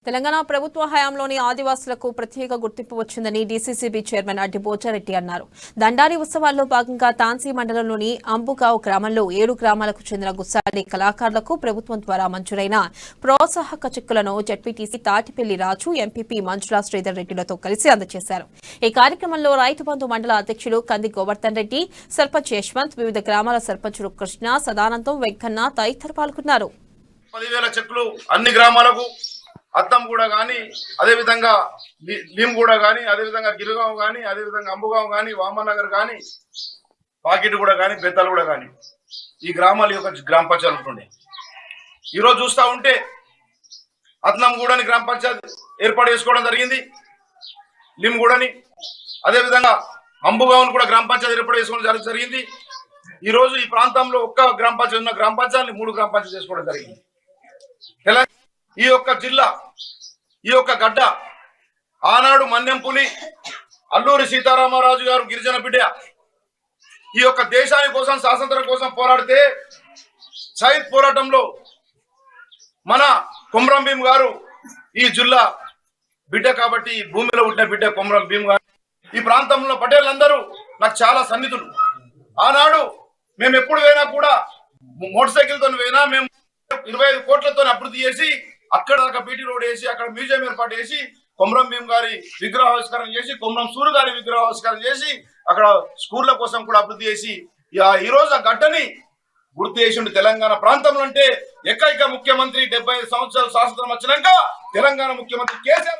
తెలంగాణ ప్రభుత్వ హయాంలోని ఆదివాసులకు ప్రత్యేక గుర్తింపు వచ్చిందని డీసీసీబీ చైర్మన్ అడ్డి బోచారెడ్డి అన్నారు. దండారి ఉత్సవాల్లో భాగంగా తాన్సీ మండలంలోని అంబుగావ్ గ్రామంలో 7 గ్రామాలకు చెందిన గుస్సాడి కళాకారులకు ప్రభుత్వం ద్వారా మంజూరైన ప్రోత్సాహక చెక్కులను జడ్పీటీసీ తాటిపల్లి రాజు, ఎంపీపీ మంజుల శ్రీధర్ రెడ్డిలతో కలిసి అందజేశారు. ఈ కార్యక్రమంలో రైతు బంధు మండల అధ్యక్షుడు కంది గోవర్ధన్ రెడ్డి, సర్పంచ్ యశ్వంత్, వివిధ గ్రామాల సర్పంచులు కృష్ణ, సదానందం, వెంకన్న తదితరులు పాల్గొన్నారు. 10,000 చెక్కులు అన్ని గ్రామాలకు అత్తంగూడ కానీ, అదేవిధంగా లీంగూడ కానీ, అదేవిధంగా గిరిగాం కానీ, అదేవిధంగా అంబుగాం కానీ, వామనగర్ కానీ, పాకిటిగూడ కానీ, బెత్తలగూడ కానీ, ఈ గ్రామాల యొక్క గ్రామ పంచాయతీ ఉంటుండే. ఈరోజు చూస్తూ ఉంటే అత్నంగూడని గ్రామ పంచాయతీ ఏర్పాటు చేసుకోవడం జరిగింది, లింగూడని, అదేవిధంగా అంబుగావుని కూడా గ్రామ పంచాయతీ ఏర్పాటు చేసుకోవడం జరిగింది. ఈరోజు ఈ ప్రాంతంలో ఒక్క గ్రామ పంచాయతీ ఉన్న గ్రామ పంచాయతీని 3 గ్రామ పంచాయతీ చేసుకోవడం జరిగింది. ఈ యొక్క జిల్లా, ఈ యొక్క గడ్డ ఆనాడు మన్యంపులి అల్లూరి సీతారామరాజు గారు గిరిజన బిడ్డ ఈ యొక్క దేశాని కోసం, స్వాతంత్రం కోసం పోరాడితే సైద్ పోరాటంలో మన కొమరం భీం గారు ఈ జిల్లా బిడ్డ కాబట్టి, భూమిలో పుట్టిన బిడ్డ కొమరం భీం గారు. ఈ ప్రాంతంలో పటేళ్ళందరూ నాకు చాలా సన్నిధులు. ఆనాడు మేము ఎప్పుడు పోయినా కూడా మోటార్ సైకిల్తో పోయినా మేము 25 కోట్లతో అభివృద్ధి చేసి అక్కడ ఒక బీటీ రోడ్ వేసి అక్కడ మ్యూజియం ఏర్పాటు చేసి కొమరం భీం గారి విగ్రహావిష్కరణ చేసి, కొమరం సూరు గారి విగ్రహావిష్కరణ చేసి అక్కడ స్కూళ్ల కోసం కూడా అభివృద్ధి చేసి ఈ రోజు ఆ గడ్డని గుర్తు చేసిండు. తెలంగాణ ప్రాంతంలో అంటే ఏకైక ముఖ్యమంత్రి 75 సంవత్సరాలు స్వాతంత్రం వచ్చినాక తెలంగాణ ముఖ్యమంత్రి కేసీఆర్.